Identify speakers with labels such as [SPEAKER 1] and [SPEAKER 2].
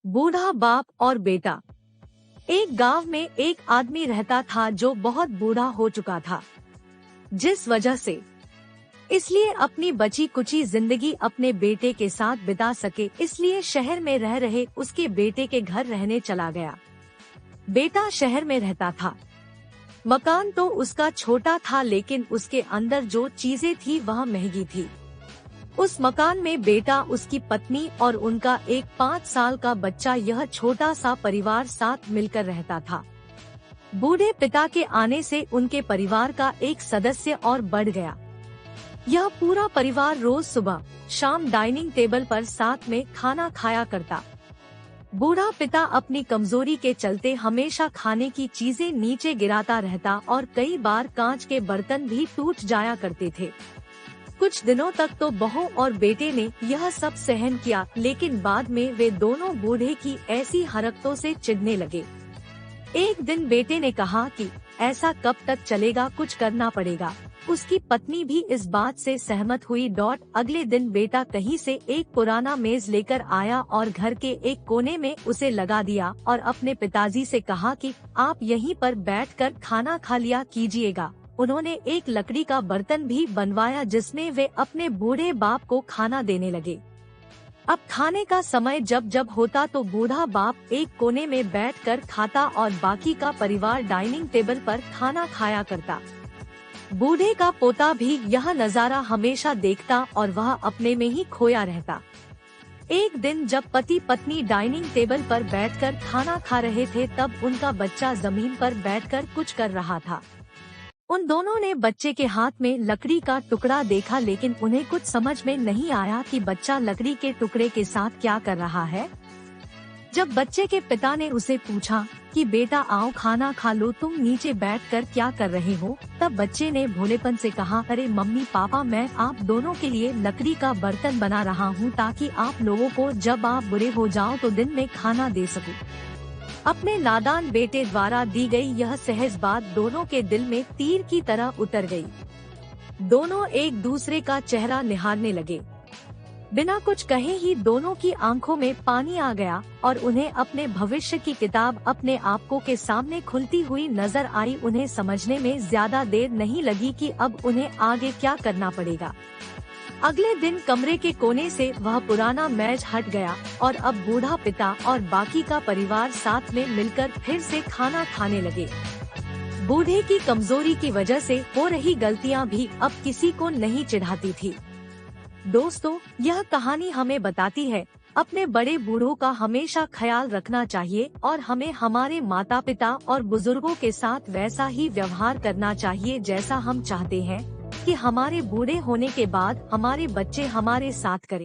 [SPEAKER 1] बूढ़ा बाप और बेटा। एक गांव में एक आदमी रहता था जो बहुत बूढ़ा हो चुका था, जिस वजह से इसलिए अपनी बची कुची जिंदगी अपने बेटे के साथ बिता सके, इसलिए शहर में रह रहे उसके बेटे के घर रहने चला गया। बेटा शहर में रहता था। मकान तो उसका छोटा था, लेकिन उसके अंदर जो चीजें थी वह महंगी थी। उस मकान में बेटा, उसकी पत्नी और उनका एक 5 साल का बच्चा, यह छोटा सा परिवार साथ मिलकर रहता था। बूढ़े पिता के आने से उनके परिवार का एक सदस्य और बढ़ गया। यह पूरा परिवार रोज सुबह शाम डाइनिंग टेबल पर साथ में खाना खाया करता। बूढ़ा पिता अपनी कमजोरी के चलते हमेशा खाने की चीजें नीचे गिराता रहता और कई बार कांच के बर्तन भी टूट जाया करते थे। कुछ दिनों तक तो बहू और बेटे ने यह सब सहन किया, लेकिन बाद में वे दोनों बूढ़े की ऐसी हरकतों से चिढ़ने लगे। एक दिन बेटे ने कहा कि ऐसा कब तक चलेगा, कुछ करना पड़ेगा। उसकी पत्नी भी इस बात से सहमत हुई। अगले दिन बेटा कहीं से एक पुराना मेज लेकर आया और घर के एक कोने में उसे लगा दिया और अपने पिताजी से कहा कि आप यहीं पर बैठकर खाना खा लिया कीजिएगा। उन्होंने एक लकड़ी का बर्तन भी बनवाया जिसमें वे अपने बूढ़े बाप को खाना देने लगे। अब खाने का समय जब जब होता तो बूढ़ा बाप एक कोने में बैठकर खाता और बाकी का परिवार डाइनिंग टेबल पर खाना खाया करता। बूढ़े का पोता भी यह नजारा हमेशा देखता और वह अपने में ही खोया रहता। एक दिन जब पति पत्नी डाइनिंग टेबल पर बैठकर खाना खा रहे थे, तब उनका बच्चा जमीन पर बैठकर कुछ कर रहा था। उन दोनों ने बच्चे के हाथ में लकड़ी का टुकड़ा देखा, लेकिन उन्हें कुछ समझ में नहीं आया कि बच्चा लकड़ी के टुकड़े के साथ क्या कर रहा है। जब बच्चे के पिता ने उसे पूछा कि बेटा आओ खाना खा लो, तुम नीचे बैठकर क्या कर रहे हो, तब बच्चे ने भोलेपन से कहा, अरे मम्मी पापा, मैं आप दोनों के लिए लकड़ी का बर्तन बना रहा हूँ ताकि आप लोगों को जब आप बुरे हो जाओ तो दिन में खाना दे सकूं। अपने नादान बेटे द्वारा दी गई यह सहज बात दोनों के दिल में तीर की तरह उतर गई। दोनों एक दूसरे का चेहरा निहारने लगे। बिना कुछ कहे ही दोनों की आंखों में पानी आ गया और उन्हें अपने भविष्य की किताब अपने आंखों के सामने खुलती हुई नजर आई। उन्हें समझने में ज्यादा देर नहीं लगी कि अब उन्हें आगे क्या करना पड़ेगा। अगले दिन कमरे के कोने से वह पुराना मेज हट गया और अब बूढ़ा पिता और बाकी का परिवार साथ में मिलकर फिर से खाना खाने लगे। बूढ़े की कमजोरी की वजह से हो रही गलतियां भी अब किसी को नहीं चिढ़ाती थी। दोस्तों, यह कहानी हमें बताती है अपने बड़े बूढ़ों का हमेशा ख्याल रखना चाहिए और हमें हमारे माता पिता और बुजुर्गों के साथ वैसा ही व्यवहार करना चाहिए जैसा हम चाहते हैं कि हमारे बूढ़े होने के बाद हमारे बच्चे हमारे साथ करें।